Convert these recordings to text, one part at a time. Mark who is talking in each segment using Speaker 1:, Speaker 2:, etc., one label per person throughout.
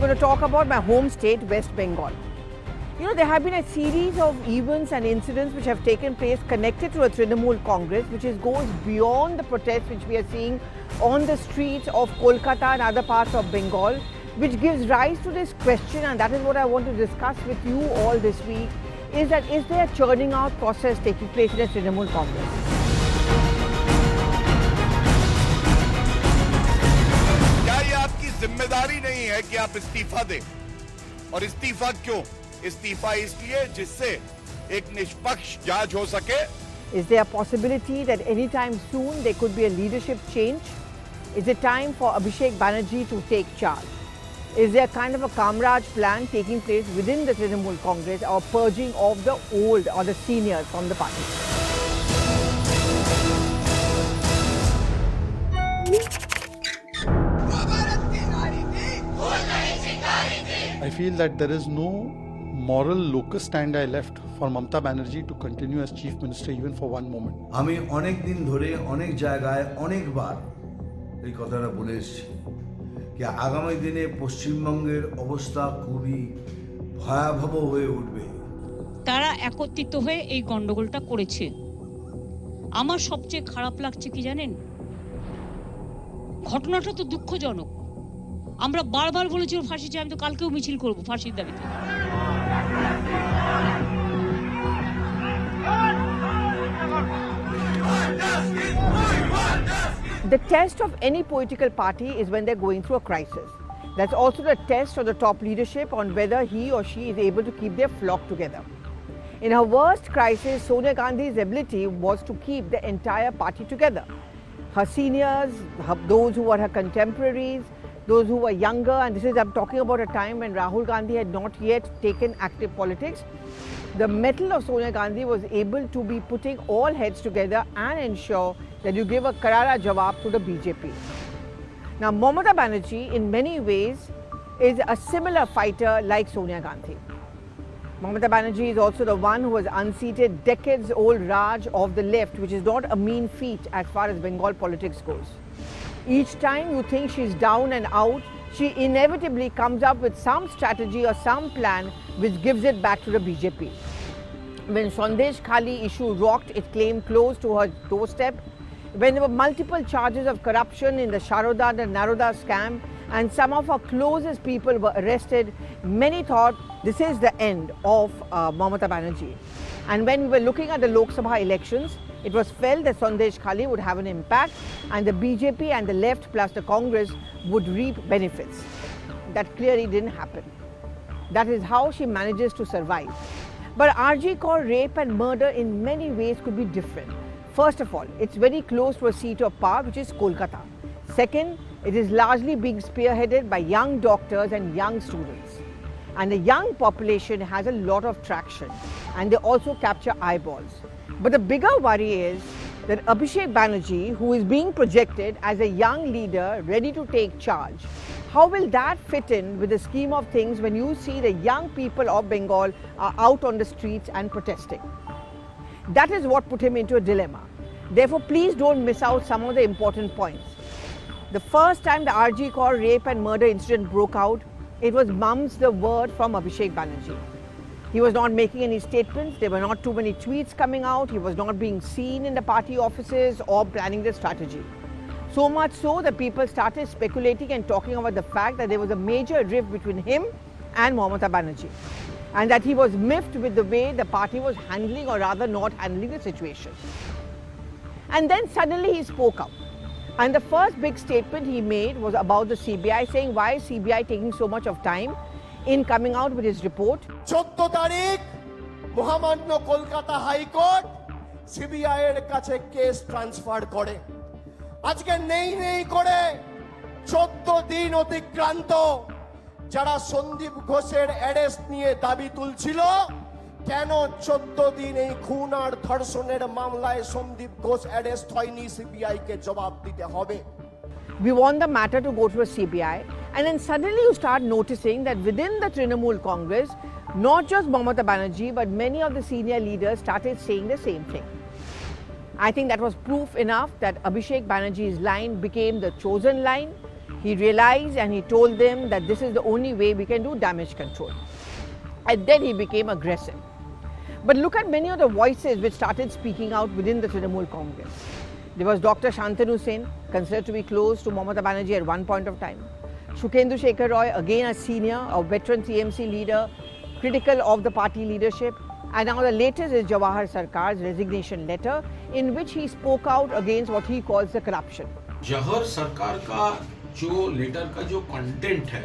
Speaker 1: going to talk about my home state, West Bengal. You know, there have been a series of events and incidents which have taken place connected to a Trinamool Congress, which goes beyond the protests which we are seeing on the streets of Kolkata and other parts of Bengal, which gives rise to this question, and that is what I want to discuss with you all this week, is there a churning out process taking place in a Trinamool Congress?
Speaker 2: क्या ये आपकी जिम्मेदारी नहीं है कि आप इस्तीफा दें? और इस्तीफा क्यों? इस्तीफा इसलिए जिससे एक निष्पक्ष जांच हो सके.
Speaker 1: Is there a possibility that anytime soon there could be a leadership change? Is it time for Abhishek Banerjee to take charge? Is there kind of a Kamraj plan taking place within the Trinamool Congress, or purging of the old or the seniors from the party?
Speaker 3: I feel that there is no moral locus standi left for Mamata Banerjee to continue as Chief Minister even for one moment.
Speaker 4: আমি অনেক দিন ধরে অনেক জায়গায় অনেকবার এই কথাটা বলে এসেছি যে আগামী দিনে পশ্চিমবঙ্গের অবস্থা খুবই ভয়াবহ হয়ে উঠবে।
Speaker 5: তারা একত্রিত হয়ে এই গন্ডগোলটা করেছে। আমার সবচেয়ে খারাপ লাগছে কি জানেন, ঘটনাটা তো দুঃখজনক। আমরা বারবার বলেছি ওর ফাঁসি চাই, আমি তো কালকেও মিছিল করব ফাঁসির দাবিতে।
Speaker 1: The test of any political party is when they're going through a crisis. That's also the test of the top leadership on whether he or she is able to keep their flock together. In her worst crisis, Sonia Gandhi's ability was to keep the entire party together. Her seniors, those who were her contemporaries, those who were younger, and I'm talking about a time when Rahul Gandhi had not yet taken active politics. The mettle of Sonia Gandhi was able to be putting all heads together and ensure that you give a karara jawab to the BJP. Now, Mamata Banerjee in many ways is a similar fighter like Sonia Gandhi. Mamata Banerjee is also the one who has unseated decades-old Raj of the left, which is not a mean feat as far as Bengal politics goes. Each time you think she's down and out, she inevitably comes up with some strategy or some plan which gives it back to the BJP. When Sandesh Khali issue rocked, it came close to her doorstep. When there were multiple charges of corruption in the Sharoda and Naroda scam, and some of her closest people were arrested, many thought this is the end of Mamata Banerjee. And when we were looking at the Lok Sabha elections, it was felt that Sandesh Khali would have an impact, and the BJP and the left plus the Congress would reap benefits. That clearly didn't happen. That is how she manages to survive. But RG Kaur rape and murder in many ways could be different. First of all, it's very close to a seat of power, which is Kolkata. Second, it is largely being spearheaded by young doctors and young students. And the young population has a lot of traction, and they also capture eyeballs. But the bigger worry is that Abhishek Banerjee, who is being projected as a young leader ready to take charge, how will that fit in with the scheme of things when you see the young people of Bengal are out on the streets and protesting? That is what put him into a dilemma. Therefore, please don't miss out some of the important points. The first time the RG Kaur rape and murder incident broke out, it was mum's the word from Abhishek Banerjee. He was not making any statements, there were not too many tweets coming out, he was not being seen in the party offices or planning the strategy. So much so that people started speculating and talking about the fact that there was a major rift between him and Mamata Banerjee, and that he was miffed with the way the party was handling, or rather not handling, the situation. And then suddenly he spoke up. And the first big statement he made was about the CBI, saying why is CBI taking so much of time in coming out with his report.
Speaker 6: 14 তারিখ মহামান্য Kolkata high court CBI এর কাছে case transfer করে। আজকে নেই করে 14 দিন অতিক্রান্ত, যারা সন্দীপ ঘোষের অ্যারেস্ট নিয়ে দাবি তুলছিল, কেন 14 দিন এই খুন আর ধর্ষণের মামলায় সন্দীপ ঘোষ অ্যারেস্ট হয়নি? সিবিআই কে জবাব দিতে হবে।
Speaker 1: We want the matter to go to a CBI, and then suddenly you start noticing that within the Trinamool Congress, not just Mamata Banerjee but many of the senior leaders started saying the same thing. I think that was proof enough that Abhishek Banerjee's line became the chosen line. He realized and he told them that this is the only way we can do damage control. And then he became aggressive. But look at many of the voices which started speaking out within the Trinamool Congress. There was Dr. Shantanu Sen, considered to be close to Mamata Banerjee at one point of time. Shukendhu Shekhar Roy, again a senior, a veteran TMC leader, critical of the party leadership. And now the latest is Jawahar Sarkar's resignation letter, in which he spoke out against what he calls the corruption.
Speaker 7: Jawahar सरकार का जो letter का जो content है,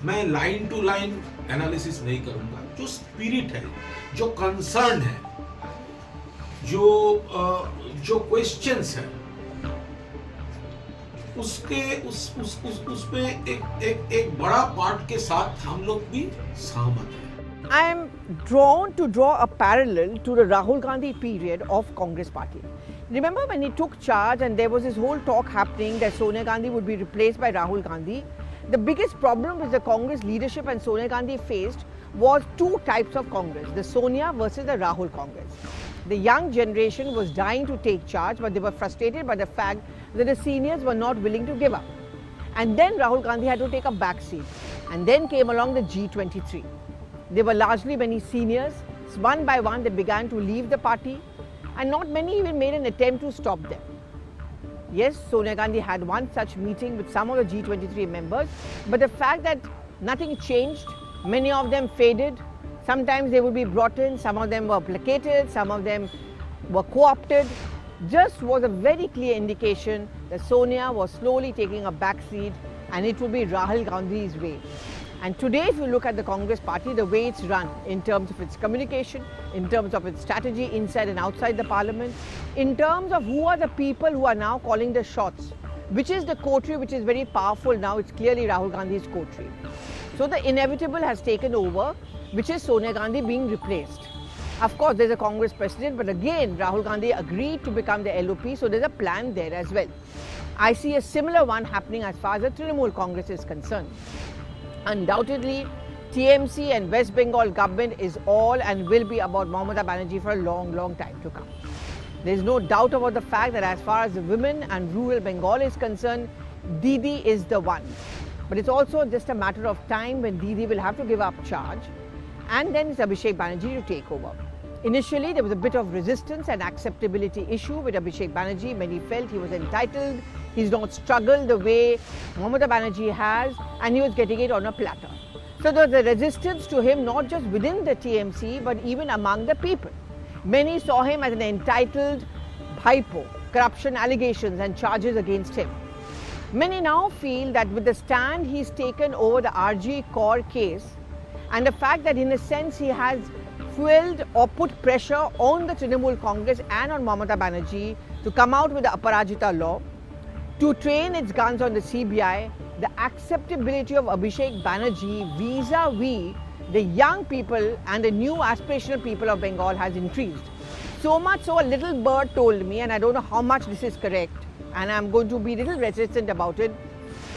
Speaker 7: मैं line to line analysis नहीं करूंगा. जो स्पिरिट है, जो कंसर्न है, जो क्वेश्चंस है, उसमें एक बड़ा पार्ट के साथ हम लोग भी सहमत हैं.
Speaker 1: I am drawn to draw a parallel to the Rahul Gandhi period of Congress party. Remember when he took charge and there was this whole talk happening that Sonia Gandhi would be replaced by Rahul Gandhi. The biggest problem which the Congress leadership and Sonia Gandhi faced was two types of Congress, the Sonia versus the Rahul Congress. The young generation was dying to take charge, but they were frustrated by the fact that the seniors were not willing to give up. And then Rahul Gandhi had to take a back seat. And then came along the G23. They were largely many seniors. One by one, they began to leave the party, and not many even made an attempt to stop them. Yes, Sonia Gandhi had one such meeting with some of the G23 members, but the fact that nothing changed, many of them faded. Sometimes they would be brought in, some of them were placated, some of them were co-opted, just was a very clear indication that Sonia was slowly taking a back seat and it would be Rahul Gandhi's way. And today, if you look at the Congress party, the way it's run in terms of its communication, in terms of its strategy inside and outside the parliament, in terms of who are the people who are now calling the shots, which is the coterie which is very powerful now, it's clearly Rahul Gandhi's coterie. So the inevitable has taken over, which is Sonia Gandhi being replaced. Of course, there's a Congress president, but again, Rahul Gandhi agreed to become the LOP, so there's a plan there as well. I see a similar one happening as far as the Trinamool Congress is concerned. Undoubtedly, TMC and West Bengal government is all and will be about Mamata Banerjee for a long, long time to come. There is no doubt about the fact that as far as the women and rural Bengal is concerned, Didi is the one. But it's also just a matter of time when Didi will have to give up charge, and then it's Abhishek Banerjee to take over. Initially, there was a bit of resistance and acceptability issue with Abhishek Banerjee. Many felt he was entitled, he's not struggled the way Mamata Banerjee has, and he was getting it on a platter. So there was a resistance to him not just within the TMC, but even among the people. Many saw him as an entitled hypo, corruption allegations and charges against him. Many now feel that with the stand he's taken over the RG Kaur case, and the fact that in a sense he has fueled or put pressure on the Trinamool Congress and on Mamata Banerjee to come out with the Aparajita law, to train its guns on the CBI, the acceptability of Abhishek Banerjee vis-a-vis the young people and the new aspirational people of Bengal has increased. So much so a little bird told me, and I don't know how much this is correct, and I'm going to be a little reticent about it,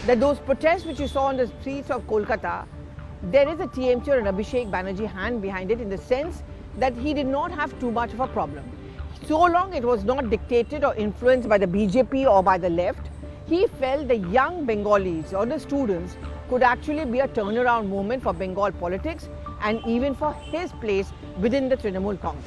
Speaker 1: that those protests which you saw on the streets of Kolkata, there is a TMC or an Abhishek Banerjee hand behind it, in the sense that he did not have too much of a problem. So long it was not dictated or influenced by the BJP or by the left, he felt the young Bengalis or the students could actually be a turnaround moment for Bengal politics and even for his place within the Trinamool Congress.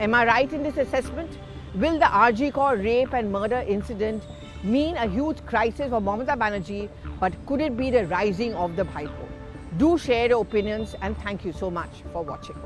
Speaker 1: Am I right in this assessment? Will the RG Kaur rape and murder incident mean a huge crisis for Mamata Banerjee, but could it be the rising of the Bhaipo? Do share your opinions, and thank you so much for watching.